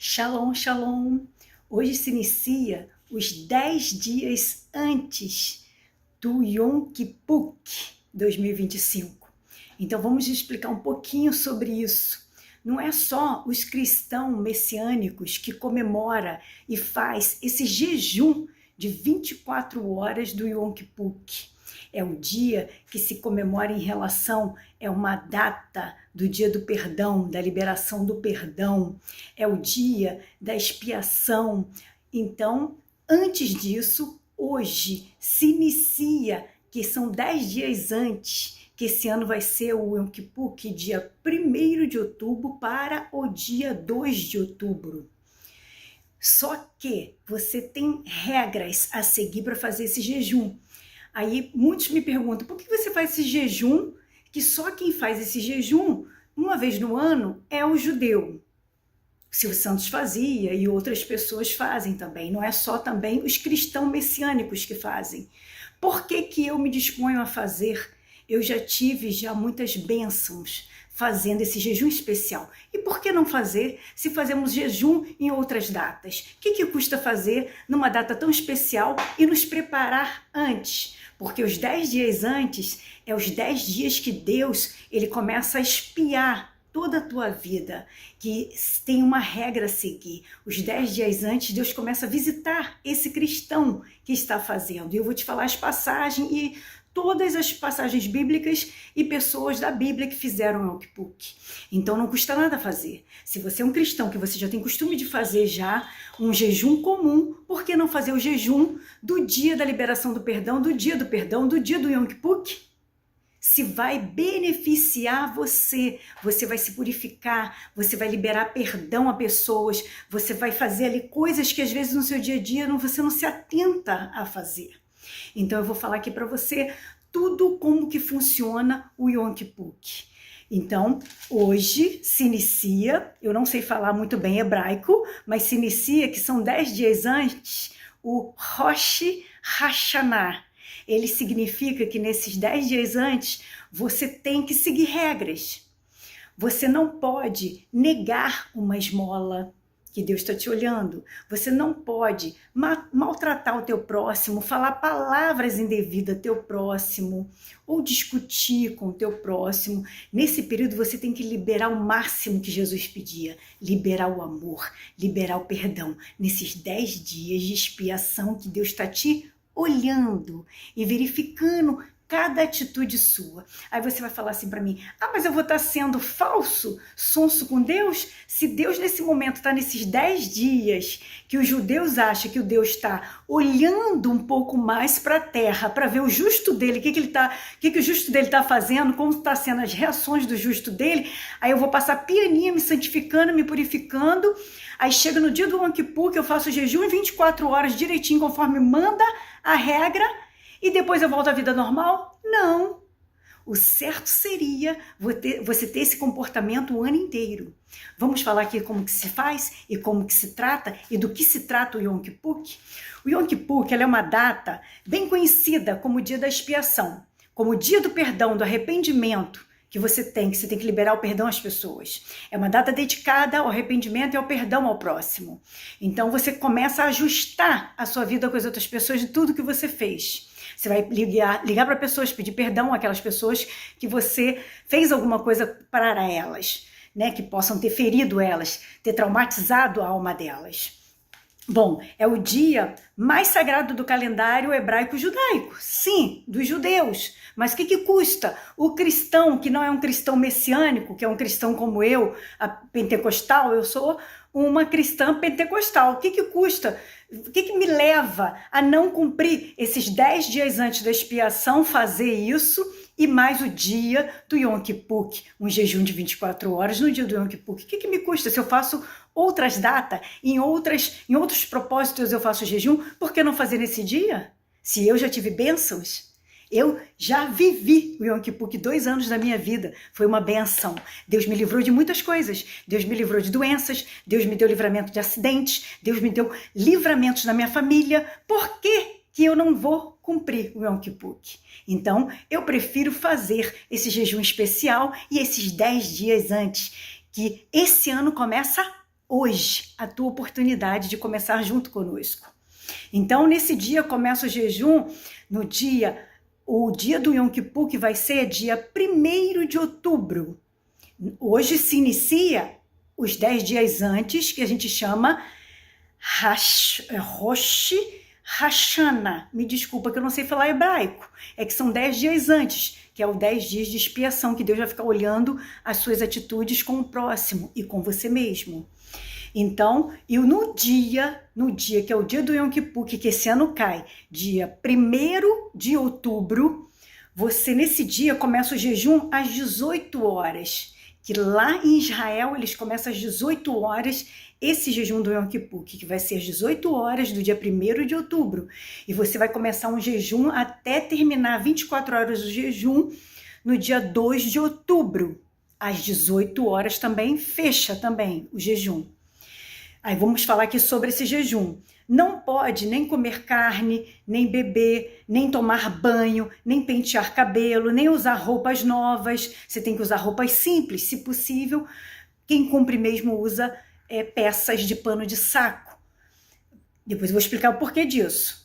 Shalom, shalom! Hoje se inicia os 10 dias antes do Yom Kippur 2025. Então vamos explicar um pouquinho sobre isso. Não é só os cristãos messiânicos que comemora e faz esse jejum de 24 horas do Yom Kippur. É o dia que se comemora em relação, é uma data do dia do perdão, da liberação do perdão, é o dia da expiação. Então, antes disso, hoje se inicia, que são 10 dias antes, que esse ano vai ser o Yom Kippur, que dia 1º de outubro para o dia 2 de outubro. Só que você tem regras a seguir para fazer esse jejum. Aí muitos me perguntam, por que você faz esse jejum, que só quem faz esse jejum uma vez no ano é o judeu? Silvio Santos fazia e outras pessoas fazem também, não é só também os cristãos messiânicos que fazem. Por que que eu me disponho a fazer? Eu já tive muitas bênçãos fazendo esse jejum especial. E por que não fazer se fazemos jejum em outras datas? O que custa fazer numa data tão especial e nos preparar antes? Porque os 10 dias antes é os 10 dias que Deus ele começa a espiar toda a tua vida, que tem uma regra a seguir. Os 10 dias antes, Deus começa a visitar esse cristão que está fazendo. E eu vou te falar as passagens e todas as passagens bíblicas e pessoas da Bíblia que fizeram o Yom Kippur. Então não custa nada fazer. Se você é um cristão que você já tem costume de fazer já um jejum comum, por que não fazer o jejum do dia da liberação do perdão, do dia do perdão, do dia do Yom Kippur? Se vai beneficiar você, você vai se purificar, você vai liberar perdão a pessoas, você vai fazer ali coisas que às vezes no seu dia a dia você não se atenta a fazer. Então eu vou falar aqui para você tudo como que funciona o Yom Kippur. Então, hoje se inicia, eu não sei falar muito bem hebraico, mas se inicia, que são 10 dias antes, o Rosh Hashanah. Ele significa que nesses 10 dias antes, você tem que seguir regras. Você não pode negar uma esmola, que Deus está te olhando. Você não pode maltratar o teu próximo, falar palavras indevidas ao teu próximo, ou discutir com o teu próximo. Nesse período você tem que liberar o máximo que Jesus pedia, liberar o amor, liberar o perdão. Nesses 10 dias de expiação que Deus está te olhando e verificando cada atitude sua. Aí você vai falar assim para mim, mas eu vou estar sendo falso, sonso com Deus? Se Deus nesse momento está nesses 10 dias que os judeus acham que o Deus está olhando um pouco mais para a terra, para ver o justo dele, o que o justo dele está fazendo, como está sendo as reações do justo dele, aí eu vou passar pianinha, me santificando, me purificando, aí chega no dia do Yom Kippur, que eu faço jejum em 24 horas direitinho, conforme manda a regra, e depois eu volto à vida normal? Não. O certo seria você ter esse comportamento o ano inteiro. Vamos falar aqui como que se faz e como que se trata e do que se trata o Yom Kippur? O Yom Kippur ela é uma data bem conhecida como o dia da expiação, como o dia do perdão, do arrependimento que você tem que liberar o perdão às pessoas. É uma data dedicada ao arrependimento e ao perdão ao próximo. Então você começa a ajustar a sua vida com as outras pessoas de tudo que você fez. Você vai ligar para pessoas, pedir perdão àquelas pessoas que você fez alguma coisa para elas, né? Que possam ter ferido elas, ter traumatizado a alma delas. Bom, é o dia mais sagrado do calendário hebraico-judaico. Sim, dos judeus. Mas o que custa? O cristão, que não é um cristão messiânico, que é um cristão como eu, a pentecostal, eu sou uma cristã pentecostal. O que custa? O que me leva a não cumprir esses 10 dias antes da expiação, fazer isso, e mais o dia do Yom Kippur, um jejum de 24 horas no dia do Yom Kippur? O que me custa? Se eu faço outras datas, em outros propósitos eu faço jejum, por que não fazer nesse dia? Se eu já tive bênçãos, eu já vivi o Yom Kippur, que 2 anos da minha vida foi uma benção. Deus me livrou de muitas coisas. Deus me livrou de doenças, Deus me deu livramento de acidentes, Deus me deu livramentos na minha família. Por que eu não vou cumprir o Yom Kippur? Então, eu prefiro fazer esse jejum especial e esses 10 dias antes, que esse ano começa hoje a tua oportunidade de começar junto conosco. Então, nesse dia, começa o jejum o dia do Yom Kippur, que vai ser dia 1º de outubro. Hoje se inicia os 10 dias antes, que a gente chama Rosh Hashanah. Me desculpa que eu não sei falar hebraico. É que são 10 dias antes, que é o 10 dias de expiação, que Deus vai ficar olhando as suas atitudes com o próximo e com você mesmo. Então, e no dia que é o dia do Yom Kippur, que esse ano cai, dia 1º de outubro, você nesse dia começa o jejum às 18 horas, que lá em Israel eles começam às 18 horas, esse jejum do Yom Kippur, que vai ser às 18 horas do dia 1º de outubro, e você vai começar um jejum até terminar 24 horas do jejum no dia 2 de outubro, às 18 horas também, fecha também o jejum. Aí vamos falar aqui sobre esse jejum. Não pode nem comer carne, nem beber, nem tomar banho, nem pentear cabelo, nem usar roupas novas. Você tem que usar roupas simples, se possível. Quem cumpre mesmo usa peças de pano de saco. Depois eu vou explicar o porquê disso.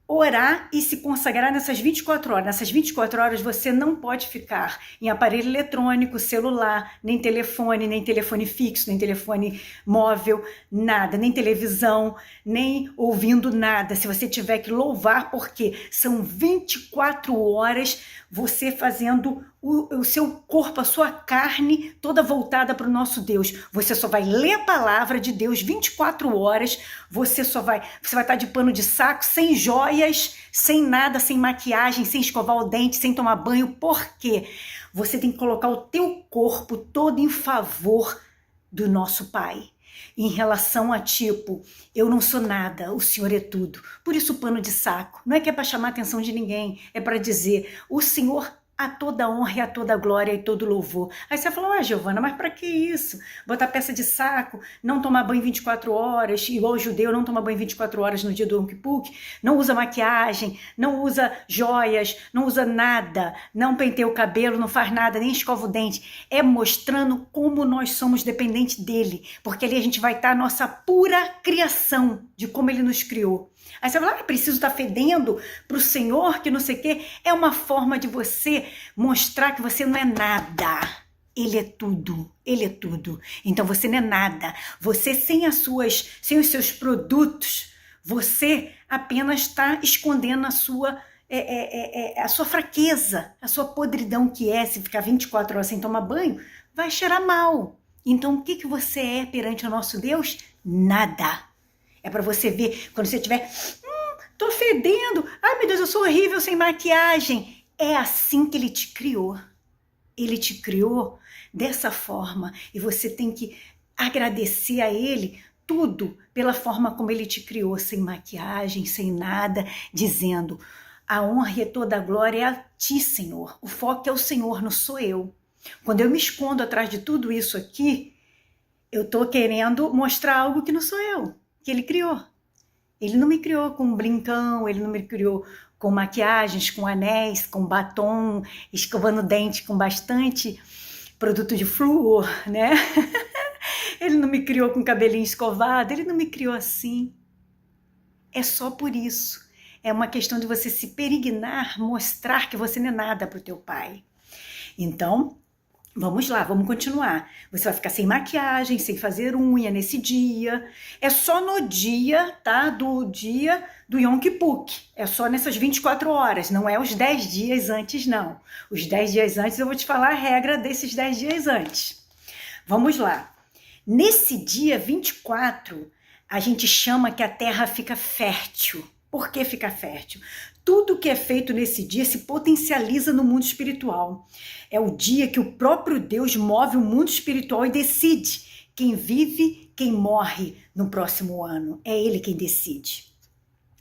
Orar e se consagrar nessas 24 horas. Nessas 24 horas você não pode ficar em aparelho eletrônico, celular, nem telefone fixo, nem telefone móvel, nada, nem televisão, nem ouvindo nada. Se você tiver que louvar, porque são 24 horas você fazendo o seu corpo, a sua carne toda voltada para o nosso Deus. Você só vai ler a palavra de Deus 24 horas, você vai estar de pano de saco, sem joias, sem nada, sem maquiagem, sem escovar o dente, sem tomar banho. Por quê? Você tem que colocar o teu corpo todo em favor do nosso Pai. Em relação a tipo, eu não sou nada, o Senhor é tudo. Por isso o pano de saco. Não é que é para chamar a atenção de ninguém, é para dizer, o Senhor a toda honra e a toda glória e todo louvor. Aí você fala, Giovana, mas para que isso? Botar peça de saco, não tomar banho 24 horas, igual o judeu não toma banho 24 horas no dia do Yom Kippur, não usa maquiagem, não usa joias, não usa nada, não penteia o cabelo, não faz nada, nem escova o dente. É mostrando como nós somos dependentes dele, porque ali a gente vai estar a nossa pura criação de como ele nos criou. Aí você fala, preciso estar fedendo para o Senhor, que não sei o quê. É uma forma de você mostrar que você não é nada. Ele é tudo, ele é tudo. Então você não é nada. Você sem os seus produtos, você apenas está escondendo a sua fraqueza, a sua podridão que é, se ficar 24 horas sem tomar banho, vai cheirar mal. Então o que você é perante o nosso Deus? Nada. É para você ver, quando você estiver, tô fedendo, ai meu Deus, eu sou horrível sem maquiagem. É assim que ele te criou. Ele te criou dessa forma e você tem que agradecer a ele tudo pela forma como ele te criou, sem maquiagem, sem nada, dizendo, a honra e toda a glória é a ti, Senhor. O foco é o Senhor, não sou eu. Quando eu me escondo atrás de tudo isso aqui, eu tô querendo mostrar algo que não sou eu, que ele criou. Ele não me criou com um brincão, ele não me criou com maquiagens, com anéis, com batom, escovando dente com bastante produto de flúor, né? Ele não me criou com cabelinho escovado, ele não me criou assim. É só por isso. É uma questão de você se perignar, mostrar que você não é nada para o teu pai. Então, vamos lá, vamos continuar. Você vai ficar sem maquiagem, sem fazer unha nesse dia. É só no dia, tá? Do dia do Yom Kippur. É só nessas 24 horas, não é os 10 dias antes, não. Os 10 dias antes eu vou te falar a regra desses 10 dias antes. Vamos lá. Nesse dia 24, a gente chama que a terra fica fértil. Por que fica fértil? Tudo que é feito nesse dia se potencializa no mundo espiritual. É o dia que o próprio Deus move o mundo espiritual e decide quem vive, quem morre no próximo ano. É Ele quem decide.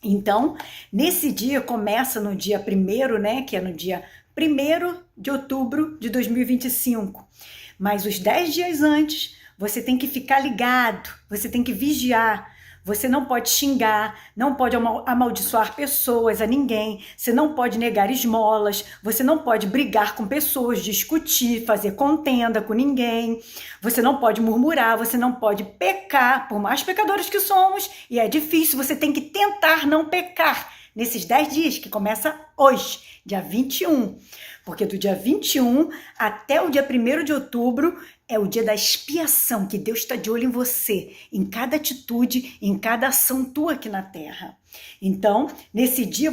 Então, nesse dia, começa no dia 1º, né, que é no dia 1º de outubro de 2025. Mas os 10 dias antes, você tem que ficar ligado, você tem que vigiar, Você não pode xingar, não pode amaldiçoar pessoas, a ninguém, você não pode negar esmolas, você não pode brigar com pessoas, discutir, fazer contenda com ninguém, você não pode murmurar, você não pode pecar, por mais pecadores que somos, e é difícil, você tem que tentar não pecar nesses 10 dias, que começa hoje, dia 21, porque do dia 21 até o dia 1º de outubro é o dia da expiação, que Deus está de olho em você, em cada atitude, em cada ação tua aqui na Terra. Então, nesse dia,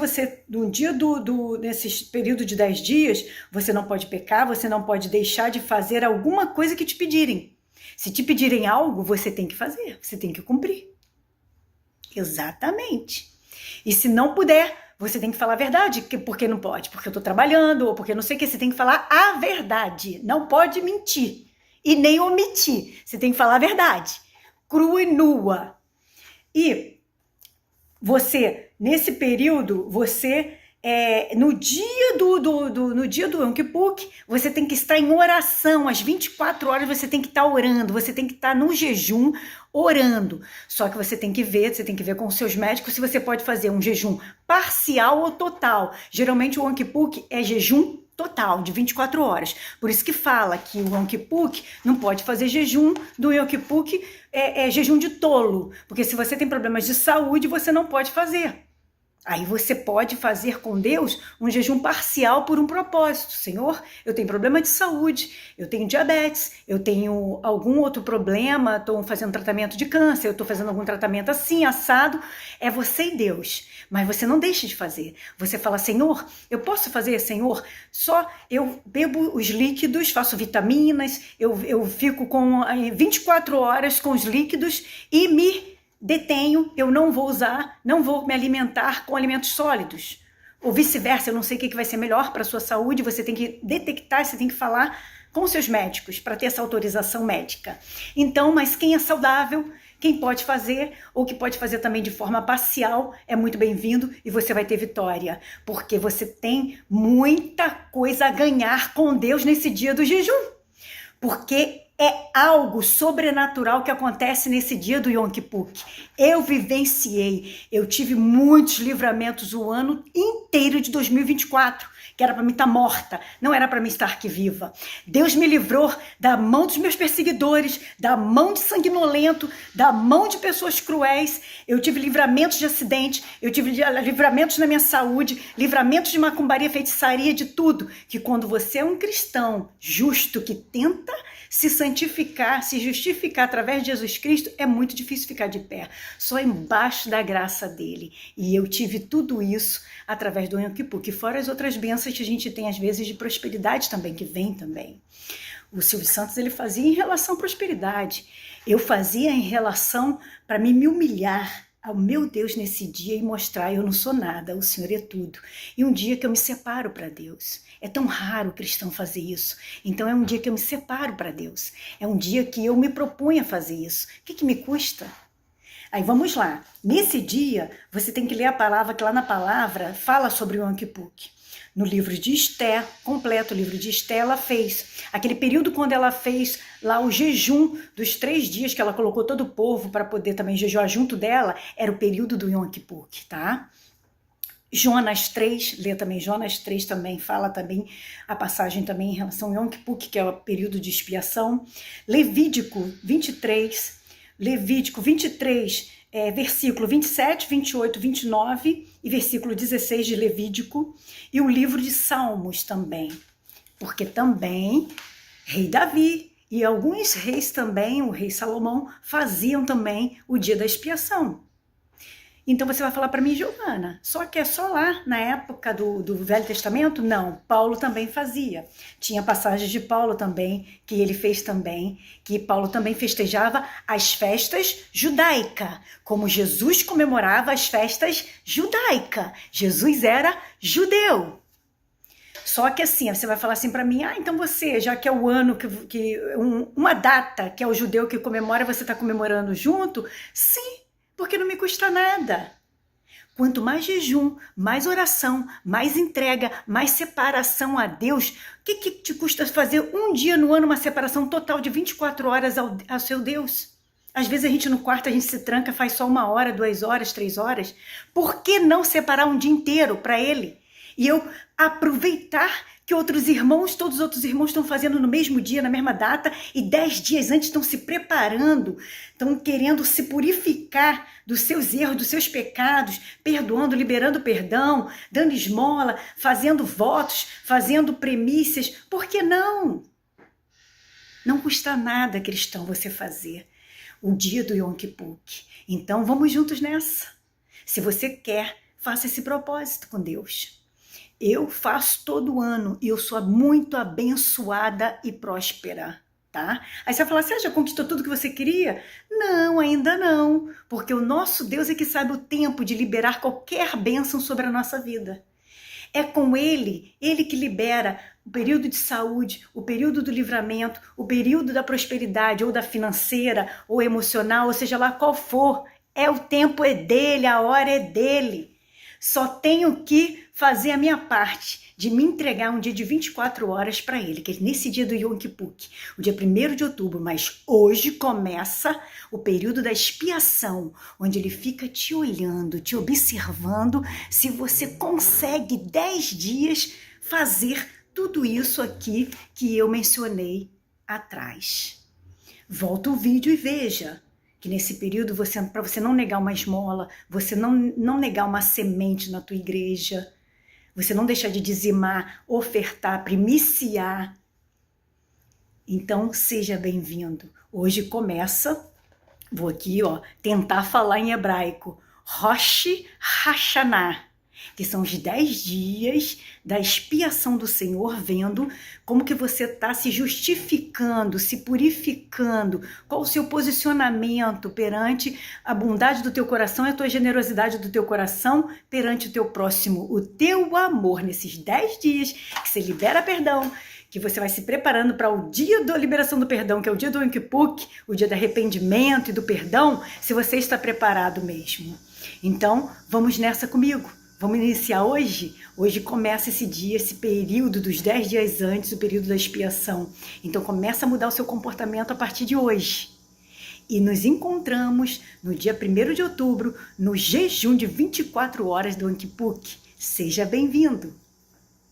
nesse período de 10 dias, você não pode pecar, você não pode deixar de fazer alguma coisa que te pedirem. Se te pedirem algo, você tem que fazer, você tem que cumprir. Exatamente. E se não puder, você tem que falar a verdade. Porque não pode? Porque eu estou trabalhando, ou porque não sei o que. Você tem que falar a verdade. Não pode mentir e nem omitir. Você tem que falar a verdade, crua e nua. E você, nesse período, no dia do Yom Kippur, você tem que estar em oração, às 24 horas você tem que estar orando, você tem que estar no jejum orando. Só que você tem que ver com os seus médicos se você pode fazer um jejum parcial ou total. Geralmente o Yom Kippur é jejum total, de 24 horas. Por isso que fala que o Yom Kippur não pode fazer jejum do Yom Kippur, é jejum de tolo. Porque se você tem problemas de saúde, você não pode fazer. Aí você pode fazer com Deus um jejum parcial por um propósito. Senhor, eu tenho problema de saúde, eu tenho diabetes, eu tenho algum outro problema, estou fazendo tratamento de câncer, eu estou fazendo algum tratamento assim, assado. É você e Deus. Mas você não deixa de fazer. Você fala, Senhor, eu posso fazer, Senhor? Só eu bebo os líquidos, faço vitaminas, eu fico com 24 horas com os líquidos e me detenho, eu não vou me alimentar com alimentos sólidos. Ou vice-versa, eu não sei o que vai ser melhor para a sua saúde, você tem que detectar, você tem que falar com seus médicos para ter essa autorização médica. Então, mas quem é saudável, quem pode fazer, ou que pode fazer também de forma parcial, é muito bem-vindo e você vai ter vitória, porque você tem muita coisa a ganhar com Deus nesse dia do jejum, porque é algo sobrenatural que acontece nesse dia do Yom Kippur. Eu vivenciei, eu tive muitos livramentos o ano inteiro de 2024, que era para mim estar morta, não era para mim estar aqui viva. Deus me livrou da mão dos meus perseguidores, da mão de sanguinolento, da mão de pessoas cruéis. Eu tive livramentos de acidente, eu tive livramentos na minha saúde, livramentos de macumbaria, feitiçaria, de tudo. Que quando você é um cristão justo que tenta se santificar, se justificar através de Jesus Cristo, é muito difícil ficar de pé. Só embaixo da graça dele. E eu tive tudo isso através do Yom Kippur, que fora as outras bênçãos que a gente tem às vezes de prosperidade também, que vem também. O Silvio Santos, ele fazia em relação à prosperidade. Eu fazia em relação para me humilhar ao meu Deus nesse dia e mostrar, eu não sou nada, o Senhor é tudo. E um dia que eu me separo para Deus. É tão raro o cristão fazer isso. Então é um dia que eu me separo para Deus. É um dia que eu me proponho a fazer isso. O que me custa? Aí vamos lá. Nesse dia, você tem que ler a palavra, que lá na palavra fala sobre o Yom Kippur. No livro de Esté, completo o livro de Esté, ela fez. Aquele período quando ela fez lá o jejum dos 3 dias, que ela colocou todo o povo para poder também jejuar junto dela, era o período do Yom Kippur, tá? Jonas 3, lê também Jonas 3 também, fala também a passagem também em relação ao Yom Kippur, que é o período de expiação. Levítico 23, versículo 27, 28, 29 e versículo 16 de Levítico, e o livro de Salmos também, porque também rei Davi e alguns reis também, o rei Salomão, faziam também o dia da expiação. Então você vai falar para mim, Giovana, só que é só lá na época do Velho Testamento? Não, Paulo também fazia. Tinha passagens de Paulo também, que ele fez também, que Paulo também festejava as festas judaicas, como Jesus comemorava as festas judaicas. Jesus era judeu. Só que assim, você vai falar assim para mim, então você, já que é o ano, uma data que é o judeu que comemora, você está comemorando junto? Sim. Porque não me custa nada. Quanto mais jejum, mais oração, mais entrega, mais separação a Deus, o que te custa fazer um dia no ano uma separação total de 24 horas ao seu Deus? Às vezes a gente no quarto, a gente se tranca, faz só 1 hora, 2 horas, 3 horas. Por que não separar um dia inteiro para ele? E eu aproveitar que outros irmãos, todos os outros irmãos estão fazendo no mesmo dia, na mesma data, e 10 dias antes estão se preparando, estão querendo se purificar dos seus erros, dos seus pecados, perdoando, liberando perdão, dando esmola, fazendo votos, fazendo premissas. Por que não? Não custa nada, cristão, você fazer o dia do Yom Kippur. Então vamos juntos nessa. Se você quer, faça esse propósito com Deus. Eu faço todo ano e eu sou muito abençoada e próspera, tá? Aí você vai falar, você já conquistou tudo que você queria? Não, ainda não, porque o nosso Deus é que sabe o tempo de liberar qualquer bênção sobre a nossa vida. É com Ele que libera o período de saúde, o período do livramento, o período da prosperidade, ou da financeira, ou emocional, ou seja lá qual for. O tempo é dele, a hora é dele. Só tenho que fazer a minha parte de me entregar um dia de 24 horas para ele, que é nesse dia do Yom Kippur, o dia 1º de outubro, mas hoje começa o período da expiação, onde ele fica te olhando, te observando, se você consegue 10 dias fazer tudo isso aqui que eu mencionei atrás. Volta o vídeo e veja que nesse período, para você não negar uma esmola, você não negar uma semente na tua igreja, você não deixar de dizimar, ofertar, primiciar. Então, seja bem-vindo. Hoje começa, vou aqui tentar falar em hebraico, Rosh Hashanah, que são os 10 dias da expiação do Senhor, vendo como que você está se justificando, se purificando, qual o seu posicionamento perante a bondade do teu coração e a tua generosidade do teu coração perante o teu próximo, o teu amor nesses 10 dias que você libera perdão, que você vai se preparando para o dia da liberação do perdão, que é o dia do Yom Kippur, o dia do arrependimento e do perdão, se você está preparado mesmo. Então, vamos nessa comigo. Vamos iniciar hoje? Hoje começa esse dia, esse período dos 10 dias antes, o período da expiação. Então começa a mudar o seu comportamento a partir de hoje. E nos encontramos no dia 1º de outubro, no jejum de 24 horas do Yom Kippur. Seja bem-vindo!